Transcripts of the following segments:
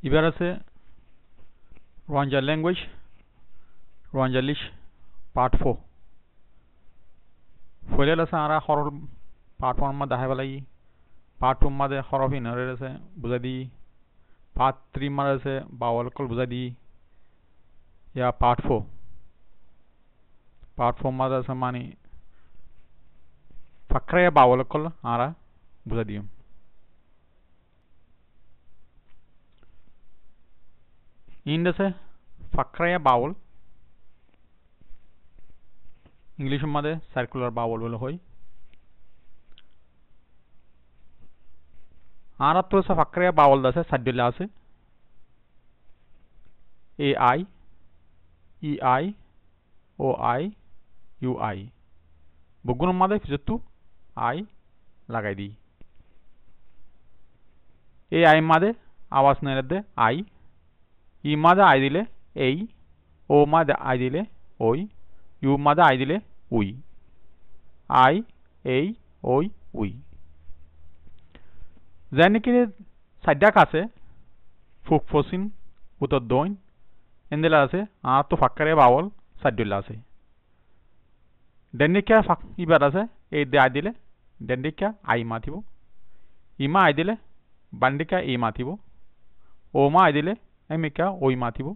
এবার আছে রোয়াঞ্জা language রোয়াঞ্জালিশ part 4 ফয়লেল আছে আরা হরফ পার্ট 1 মধ্যে দেখাই পেলাই পার্ট 2 মধ্যে হরফ ইনরের আছে বুঝাই দি পার্ট 3 মধ্যে আছে বাওয়াল কল বুঝাই দি ইয়া পার্ট 4 মধ্যে আছে মানে ফাকরায়া বাওয়াল কল আরা বুঝাই দিম ইন্ডাসে ফাকরায়া বাওয়াল ইংলিশ মধ্যে সার্কুলার বাওয়াল বলে হয় আরা তো ফাকরায়া বাওয়াল আছে সাইডলে আছে A I E I O I U I বগুন মধ্যে ফিজতু আই লাগাই দি এ আই মধ্যে আওয়াজ নেই দে আই ই মধ্যে আই দিলে এই ও মধ্যে আই দিলে ওই ইউ মধ্যে আই দিলে উই আই এই ওই উই যেনেকি সাইডাক আছে ফুক ফসিন উত্তর দইন এন্দেলা আছে আর তো ফাক্কারে বাওয়াল সাইডুল্লা আছে ডেন্ডিকা ইবার আছে এই দে আই দিলে ডেন্ডিকা আই মাতিব ইমা আই দিলে বান্ডিকা ই মাতিব ওমা আই দিলে এমিকা ওই মাতিব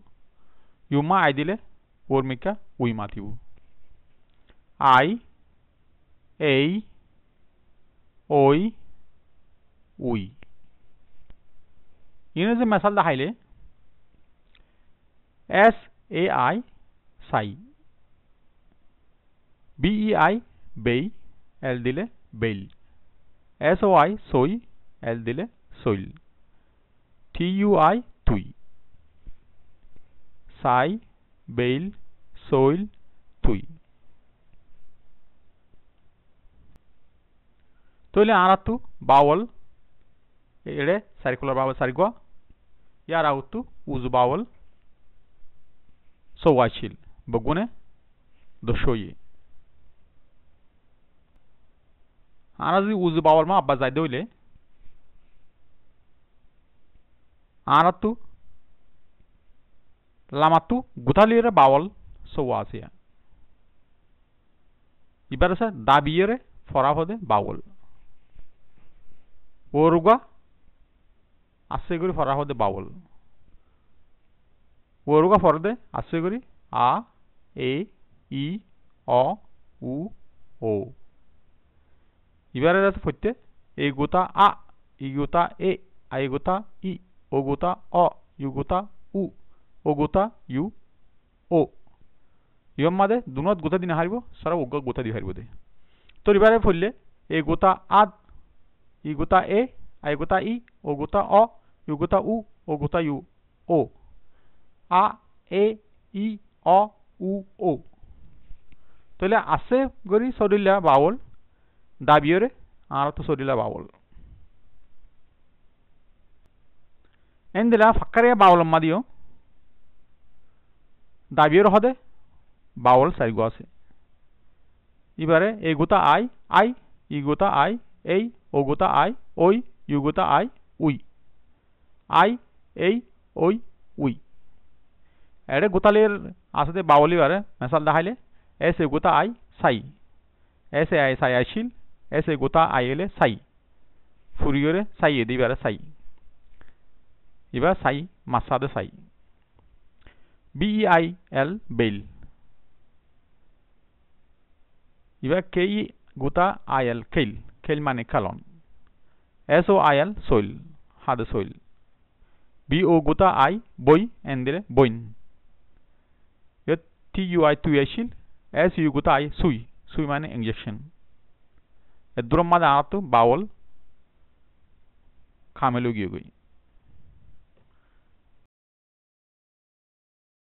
ইউমা আই দিলে ওরমিকা উই মাতিব আই এই ওই উই ইনে যে মেসাল দেখাইলে S A I Sai B E I বেই এল দিলে বেইল এস ও আই সই এল দিলে সইল টি ইউ আই তুই সাই বেইল সইল তুই তইলে আরাতু বাওয়াল এড়ে সার্কুলার বাওয়াল সারিগোয়া ইয়ার আউতু উজু বাওয়াল সওয়াইছিল বগুনে দশই আরা যদি উজু বাওয়াল মা আব্বা যাই দইলে আরাতু লামাতু গুতালিরে বাওয়াল সওয়াসিয়া ইবার আছে দাবিয়েরে ফরা হদে বাওয়াল ওরুগা আছে করি ফরা হদে বাওয়াল ওরুগা ফরদে আছে করি আ এ ই অ উ ও ইবারে আছে ফতে এই গোটা আ ই গোটা এ আই গোটা ই ও গোটা অ ইউ গোটা উ ও গোটা ইউ ও ইয়ম মাদে দুনত গোটা দিন হারিব সারা ওগ গোটা দি হারিব দে তো ইবারে ফললে এই গোটা আ ই গোটা এ আই গোটা ই ও গোটা অ ইউ গোটা উ ও গোটা ইউ ও আ এ ই অ উ ও তাহলে আছে গরি সরিলা বাওয়াল দাবিয়রে আর তো সরিলা বাওয়াল এন্দিলা ফাক্কারে বাওয়াল মাদিও দাবিয়র হদে বাওয়াল সাইগো আছে এবারে এই গোটা আই আই ই গোটা আই এই ও গোটা আই ওই ইউ গোটা আই উই আই এই ওই উই এড়ে গোতালের আসতে বাওয়ালি বারে মেসাল দেখাইলে এস এ গোটা I Sai S A I সাই আইছিল এস এ গোটা আই এলে সাই ফুরিয়রে সাই এ দিবারে সাই এবার সাই মাসাদে সাই B E I L bail এবার কে ই গোটা আই এল খেল খেল মানে খেলন S O I L soil হাদে সইল বি ও গোটা আই বই এন দিলে বইন টি ইউ আই তুই আইছিল এস ইউ গোটা আই সুই সুই মানে ইঞ্জেকশন এ দুরম মাদে আতো বাওয়াল খামেলো গিয়ে গই